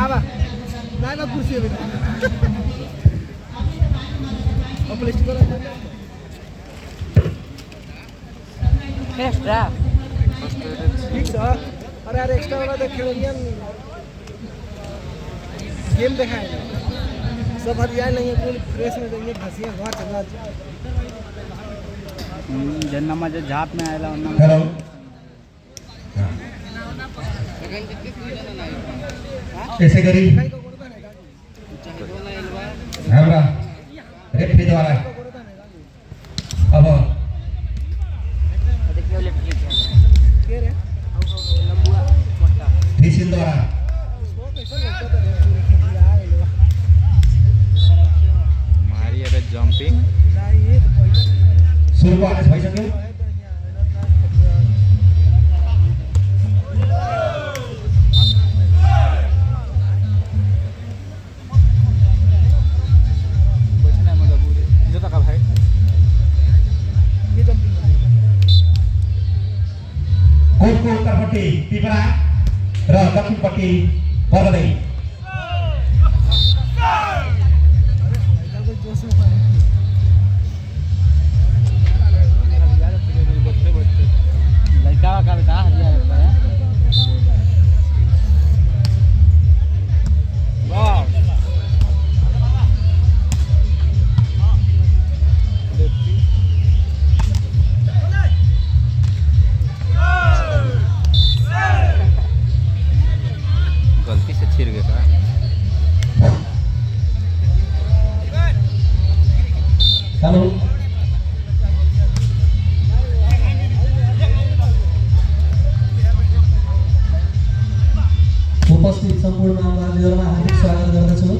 आवा नाइमा कुर्सी हो बेटा अब प्लास्टिक वाला एक्स्ट्रा ठीक छ अरे यार एक्स्ट्रा वाला देख खेलियन गेम दिखाए सब हरियाणा नहीं है पूरी फ्रेश में देंगे घसिया घर चला जन्ना माझ्या झाप में आयला हेलो कैसे करी हमरा रेफ्री द्वारा अब के रे टीसिन द्वारा मारी अब जम्पिङ सुरुको आदेश भइसक्यो कोटको उत्तरपट्टि पिपरा र दक्षिणपट्टि बरगदै गल्ती से छिर गया हेलो उपस्थित सम्पूर्ण आमाजीहरुमा हार्दिक स्वागत गर्दछु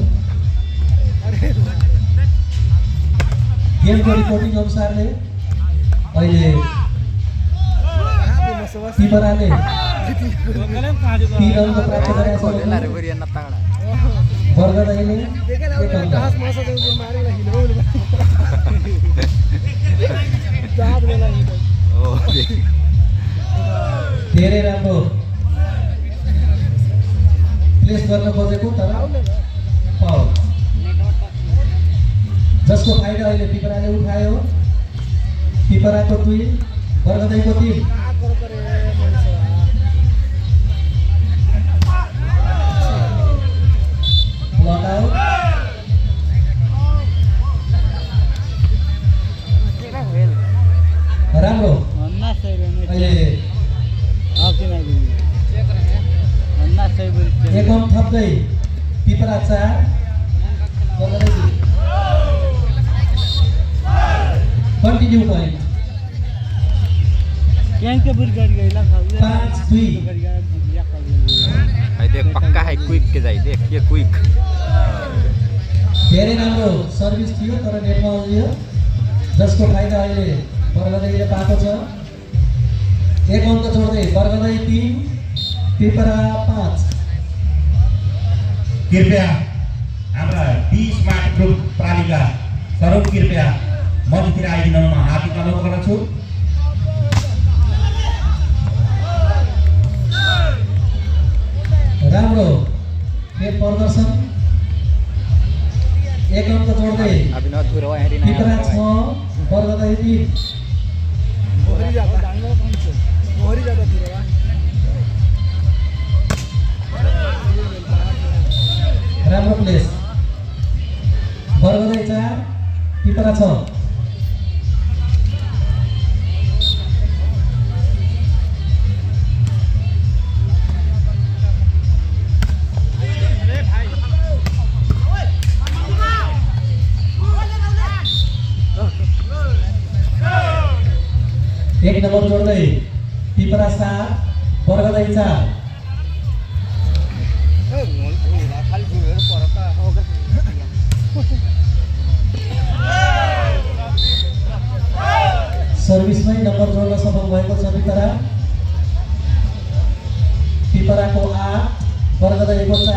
गेमको रिपोर्टिङ अनुसारले अहिले पिपराले 3 अङ्क प्राप्त गरेको छ बरगदैले 1 अङ्क घास मासा जो मारेला हिलौल दाब लेला ओ धेरै राम्रो प्लेस गर्न खोजेको तर फाउल जसको फाइदा अहिले पिपराले उठायो पिपराको 2 बरगदैको 3 लटाउ राम्रो अहिले एक अंक थप्दै पिपरा 4 बरगदै 2 कंटिन्यू पॉइंट 5-2 देख पक्का है क्विक के जाई देख ये क्विक धेरै राम्रो सर्भिस थियो तर नेटमा उल्लियो जसको फाइदा अहिले बरगदैले पाएको छ 1 अंक जोड्दै बरगदै 3 पिपरा 5 कृपया हाम्रा 20 स्मार्ट ग्रुप प्रालिका सर्व कृपया मन्दिर आइदिनमा हार्दिक अनुरोध गर्दछु राम्रो खेल प्रदर्शन 1 अंक जोड्दै पिपरा 6 बरगदै 3 मोहरी जाता फिरवा राम्रो प्लेस बरगदै 4 पिपरा 6 1 नंबर जोड्दै पिपरा 7 बरगदै 4 सर्भिसमै नम्बर जोड्न सफल भएको छ पिपराको 8 बरगदैको 4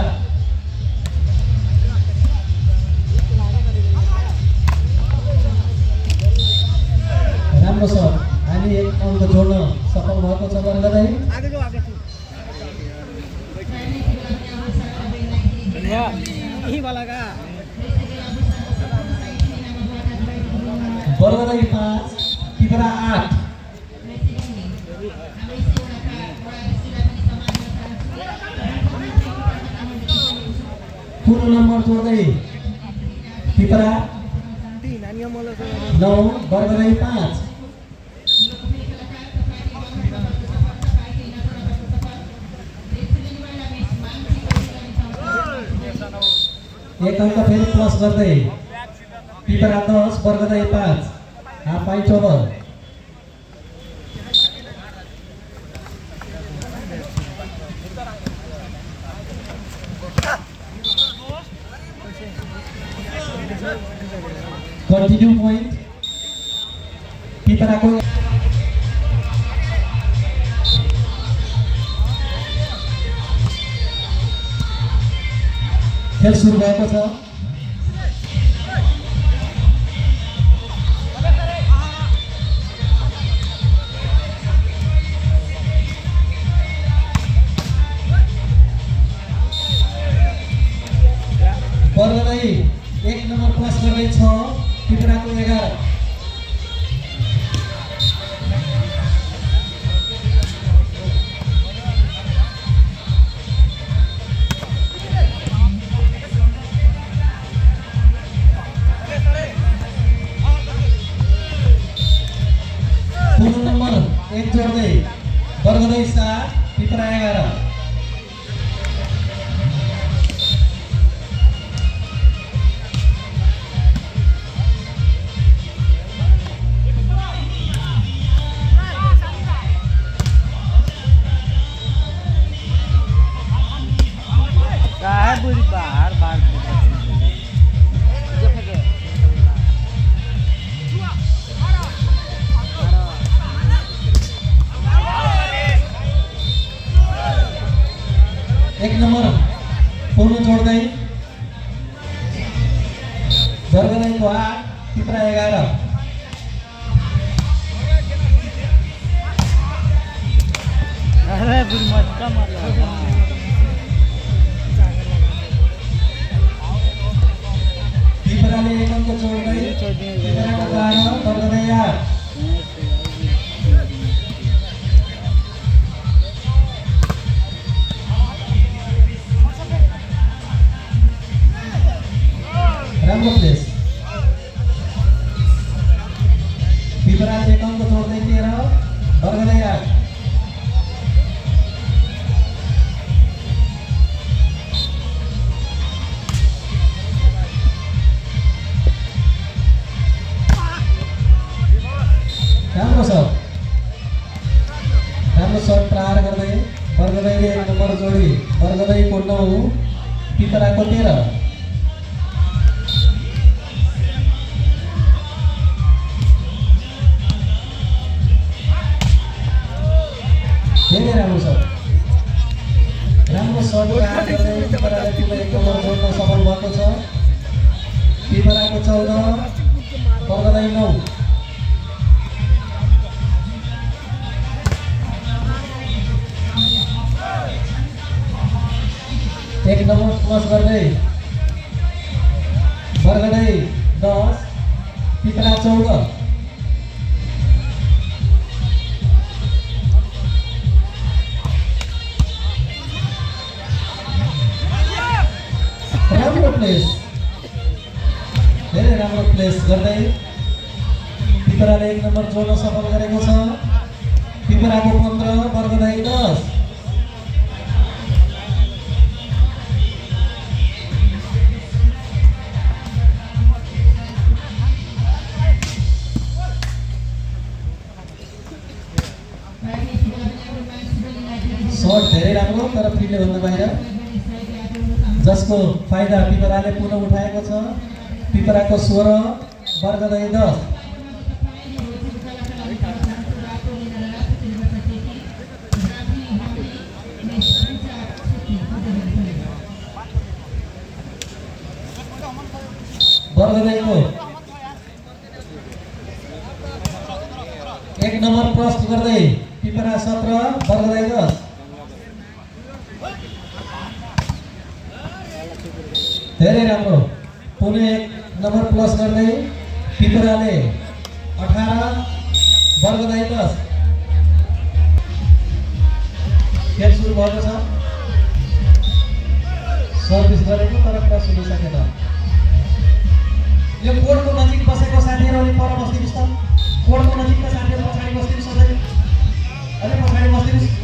राम्रो छ हामी 1 अंक जोड्न सफल भएको छ बरगदै यही वाला का बरगदै 5 पिपरा 8 पूर्ण नम्बर जोड्दै पिपरा 3 आणि आम्हाला 9 बरगदै 5 एक अंक फेरि प्लस गर्दै पिपरा 10 बरगदै 5 half point over continue point पिपराको खेल सुरु भएको छ बरगदै 1 नम्बर प्लस गर्दै छ पिपराको 11 पूर्ण नम्बर 1 जोड्दै बरगदै 7 पिपरा 11 बुरी बाहर बाहर एक नम्बर पूर्ण जोड्दै बरगदैको 8 पिपरा 11 अरे बुरी मत मार पिपराले 1 अंक जोड्दै पिपराको 12 बरगदै 8 राम्रो प्लेस पिपराले 1 अंक जोड्दै 13 बरगदै 8 राम्रो शट प्रहार गर्दै बरगदैले 1 नम्बर जोडी बरगदैको 9 पिपराको 13 धेरै राम्रो शट प्रहार गर्दै पिपराले 1 नम्बर जोड्न सफल भएको छ पिपराको 14 बरगदै 9 1 नम्बर प्लस गर्दै बरगदै 10 पिपरा 14 राम्रो प्लेस धेरै राम्रो प्लेस गर्दै पिपराले 1 नम्बर जोड्न सफल गरेको छ पिपराको 15 बरगदै 10 शट धेरै राम्रो तर फिल्डले भन्दा बाहिर जसको फाइदा पिपराले पुनः उठाएको छ पिपराको 16 बरगदै 10 बरगदैको 1 नम्बर प्रस्त गर्दै पिपरा 17 बरगदै 10 धेरै राम्रो पुनः एक नम्बर प्लस गर्दै पिपराले 18 बर्गदाई 10 खेल सुरु भएको छ सर्भिस गरेको तर क्रस हुन सकेन यो कोडको नजिक बसेको साथीहरूले पर बस्दिनुहोस् त कोडको नजिकका साथीहरू पछाडि बस्दिनुहोस् सधैँ अलि पछाडि बस्दिनुहोस्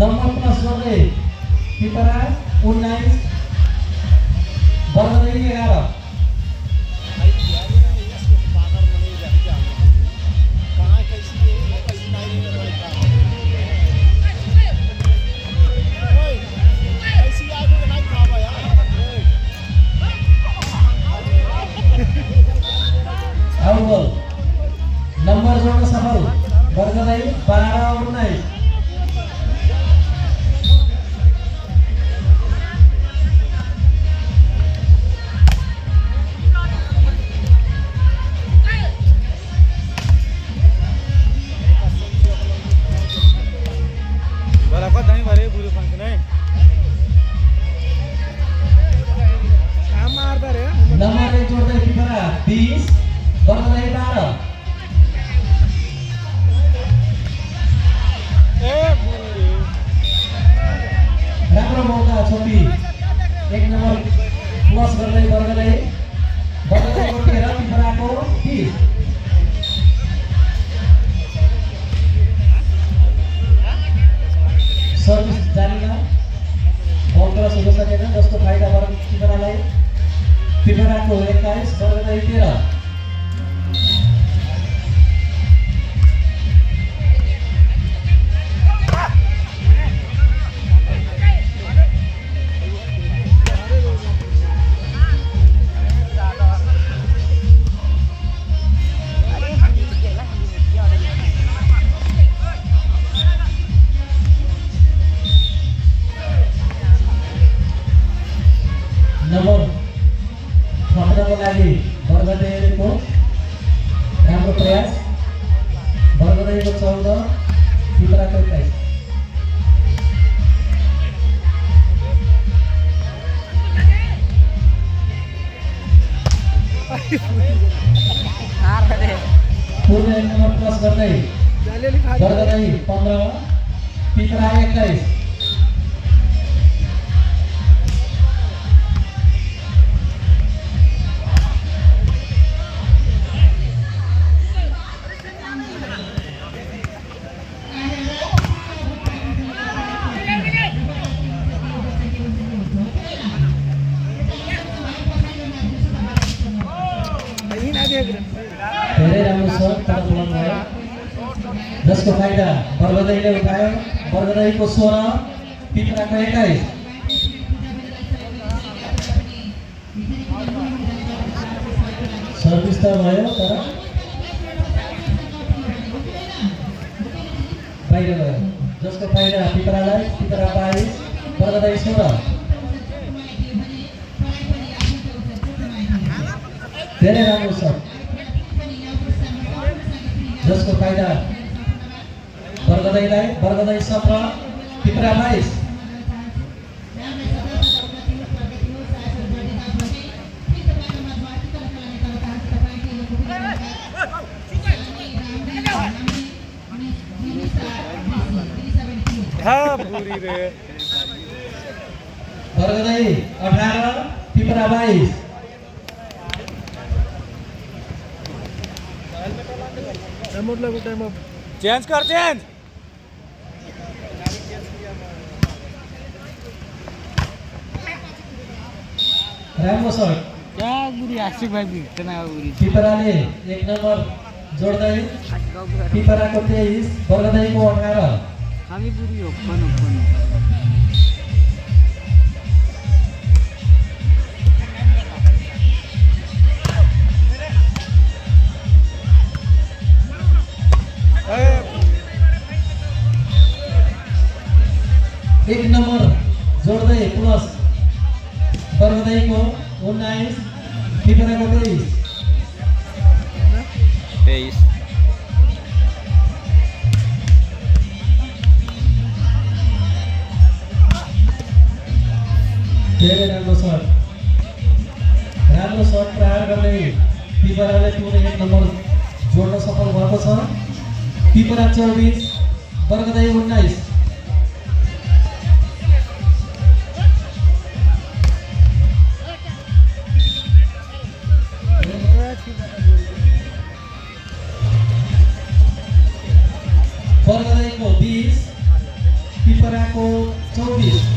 नम्बर प्लस गर्दै पिपरा 19 बर्गदाई 11 आउटबल नम्बर जोड्न सफल बर्गदाई 12-19 बराबर नहीं भरे बुरे पंख नहीं काम मारता रे नम्बर 1 जोड्दै पिपरा 20 बर्गदाई 12 राम्रो मौका छोपी एक नम्बर प्लस गर्दै बर्गदाईको 13 पिपराको 20 सर्भिस जारीमा बल क्रस हुन सकेन जसको फाइदा पिपरालाई पिपराको 21 बर्गदाई 13 नम्बर थप्नको लागि बर्गदाईको राम्रो प्रयास बर्गदाईको 14 पिपराको 21 पूर्ण एक नम्बर प्लस गर्दै जालेली खा बर्गदाई 15 पिपरा 21 यही ना देख रहे धेरै राम्रो छ तर बोल्नु भयो जसको फाइदा बर्गदाईले उठायो बर्गदाईको 16 पिपराको 21 सर्भिस त भयो तर बाहिर गयो जसको फाइदा पिपरा 22 बर्गदाई 16 धेरै राम्रो छ जसको फाइदा बर्गदाई 17 पिपरा 22 हाँ बुरी रे बर्गदाई 18 पिपरा 22 रिमोट लगो टाइम अब चेंज कर चेंज राम्रो छ क्या बुरी आशिक भाई भी इतना बुरी पिपराले एक नम्बर जोड्दै पिपराको 23 बर्गदाईको 18 हामी बुरी ओपन ओपन एक नम्बर जोड्दै प्लस बर्गदाईको 19 पिपराको 23 23 धेरै राम्रो सर्ट प्रहार गर्ने पिपराले पुनः 1 नम्बर जोड्न सफल भएको छ। पिपरा 24 बर्गदाई 19। बर्गदाईको 20 पिपराको 24।